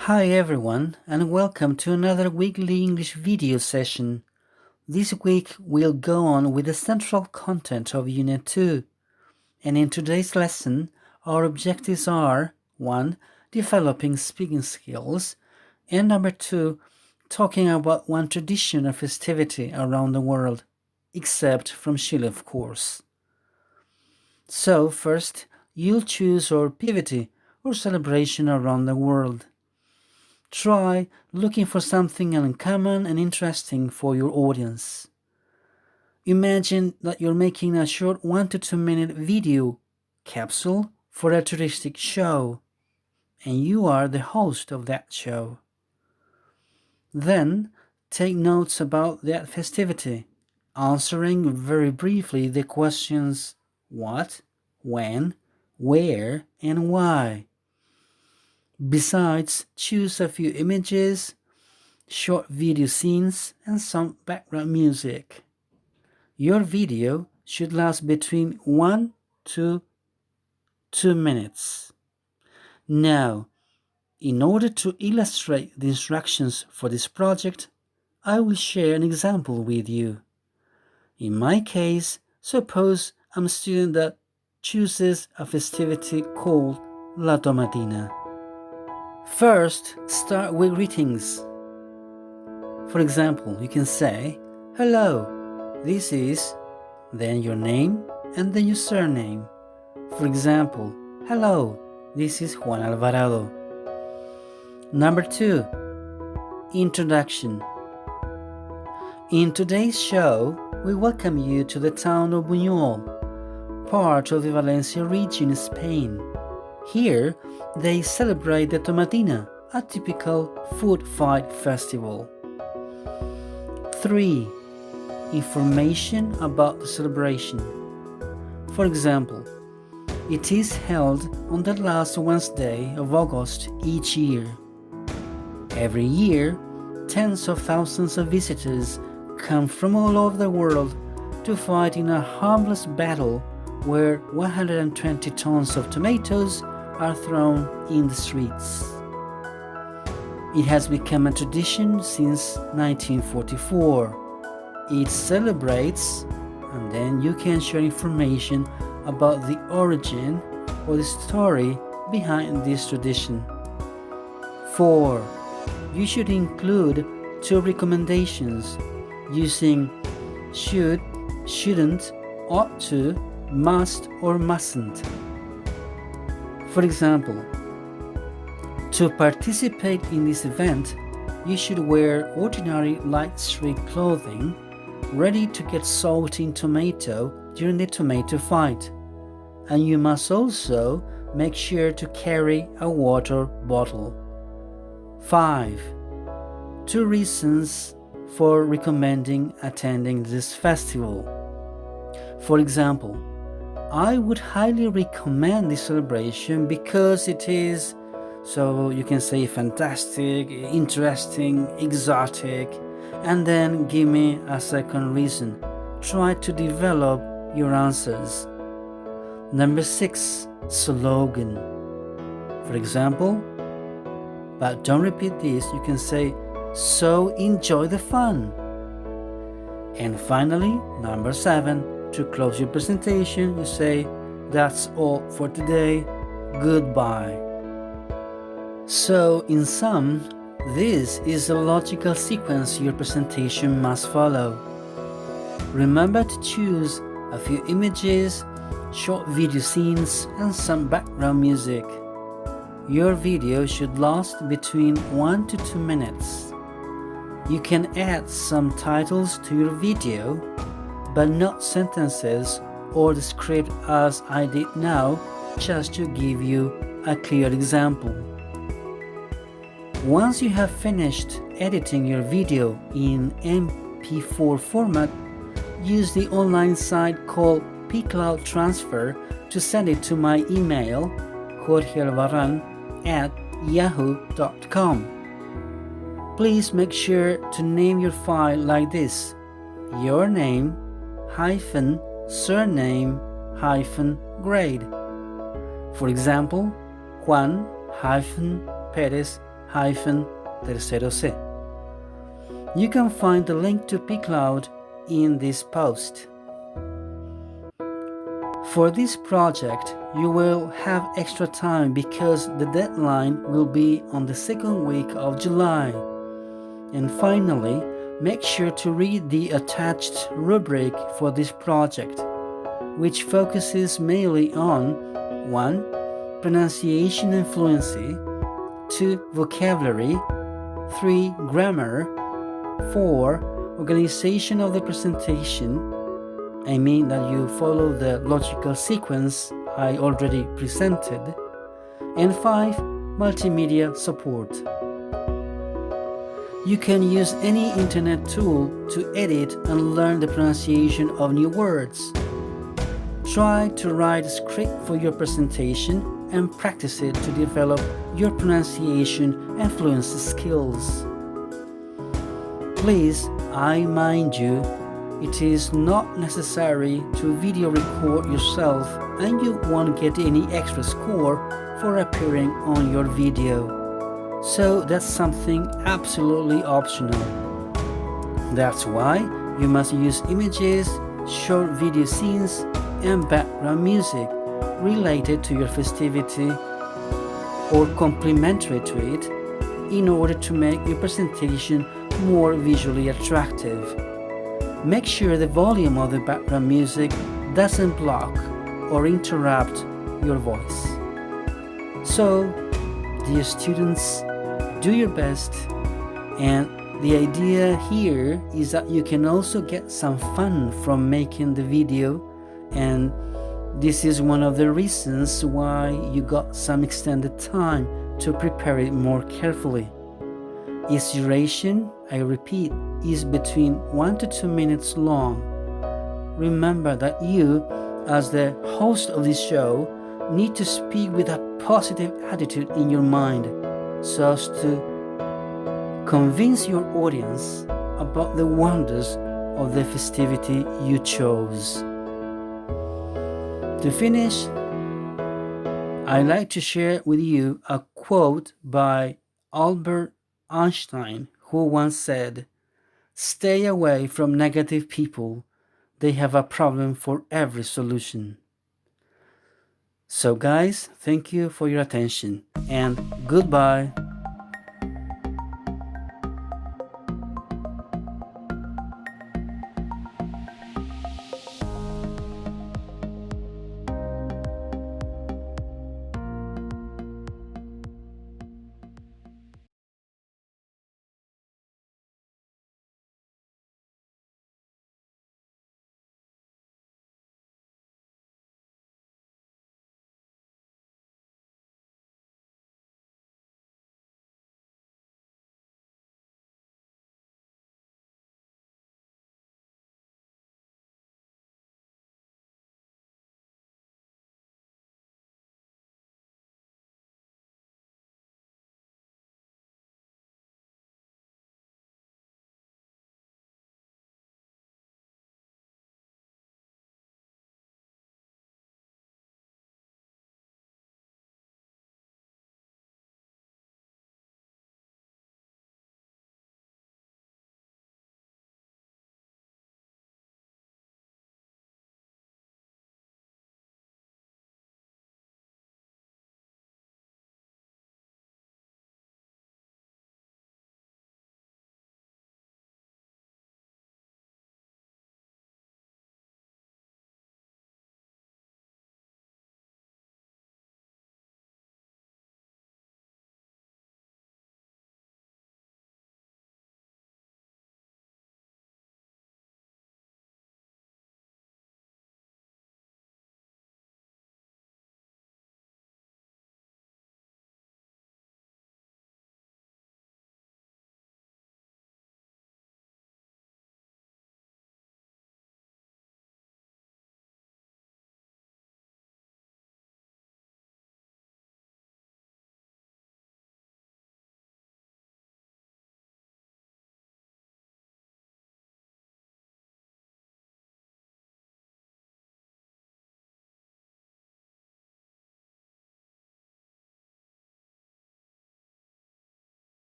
Hi everyone, and welcome to another weekly English video session. This week we'll go on with the central content of Unit 2. And in today's lesson, our objectives are 1. Developing speaking skills, and number 2. Talking about one tradition or festivity around the world, except from Chile, of course. So, first, you'll choose your activity or celebration around the world. Try looking for something uncommon and interesting for your audience. Imagine that you're making a short 1 to 2 minute video capsule for a touristic show, and you are the host of that show. Then take notes about that festivity, answering very briefly the questions what, when, where, and why. Besides, choose a few images, short video scenes, and some background music. Your video should last between 1 to 2 minutes. Now, in order to illustrate the instructions for this project, I will share an example with you. In my case, suppose I'm a student that chooses a festivity called La Tomatina. First, start with greetings. For example, you can say, "Hello, this is," then your name and then your surname. For example, "Hello, this is Juan Alvarado." Number 2, introduction. In today's show, we welcome you to the town of Buñol, part of the Valencia region in Spain. Here, they celebrate the Tomatina, a typical food fight festival. 3. Information about the celebration. For example, it is held on the last Wednesday of August each year. Every year, tens of thousands of visitors come from all over the world to fight in a harmless battle where 120 tons of tomatoes are thrown in the streets. It has become a tradition since 1944. It celebrates, and then you can share information about the origin or the story behind this tradition. 4. You should include 2 recommendations using should, shouldn't, ought to, must, or mustn't. For example, to participate in this event, you should wear ordinary light street clothing, ready to get soaked in tomato during the tomato fight. And you must also make sure to carry a water bottle. 5. 2 reasons for recommending attending this festival. For example, I would highly recommend this celebration because it is, so you can say, fantastic, interesting, exotic, and then give me a second reason. Try to develop your answers. Number 6, slogan. For example, but don't repeat this, you can say, "So enjoy the fun." And finally, number 7, to close your presentation, you say, "That's all for today, goodbye." So, in sum, this is the logical sequence your presentation must follow. Remember to choose a few images, short video scenes, and some background music. Your video should last between 1 to 2 minutes. You can add some titles to your video, but not sentences or the script as I did now, just to give you a clear example. Once you have finished editing your video in MP4 format, use the online site called pCloud Transfer to send it to my email, jorgealvaran@yahoo.com. Please make sure to name your file like this: your name surname grade. For example, Juan Perez C. You can find the link to pCloud in this post. For this project, you will have extra time because the deadline will be on the second week of July. And finally, make sure to read the attached rubric for this project, which focuses mainly on 1. Pronunciation and fluency, 2. Vocabulary, 3. Grammar, 4. Organization of the presentation, I mean that you follow the logical sequence I already presented, and 5. Multimedia support. You can use any internet tool to edit and learn the pronunciation of new words. Try to write a script for your presentation and practice it to develop your pronunciation and fluency skills. Please, I mind you, it is not necessary to video record yourself and you won't get any extra score for appearing on your video. So that's something absolutely optional. That's why you must use images, short video scenes, and background music related to your festivity or complementary to it in order to make your presentation more visually attractive. Make sure the volume of the background music doesn't block or interrupt your voice. So, dear students, do your best, and the idea here is that you can also get some fun from making the video, and this is one of the reasons why you got some extended time to prepare it more carefully. Its duration, I repeat, is between 1 to 2 minutes long. Remember that you, as the host of this show, need to speak with a positive attitude in your mind so as to convince your audience about the wonders of the festivity you chose. To finish, I'd like to share with you a quote by Albert Einstein, who once said, "Stay away from negative people. They have a problem for every solution." So guys, thank you for your attention and goodbye.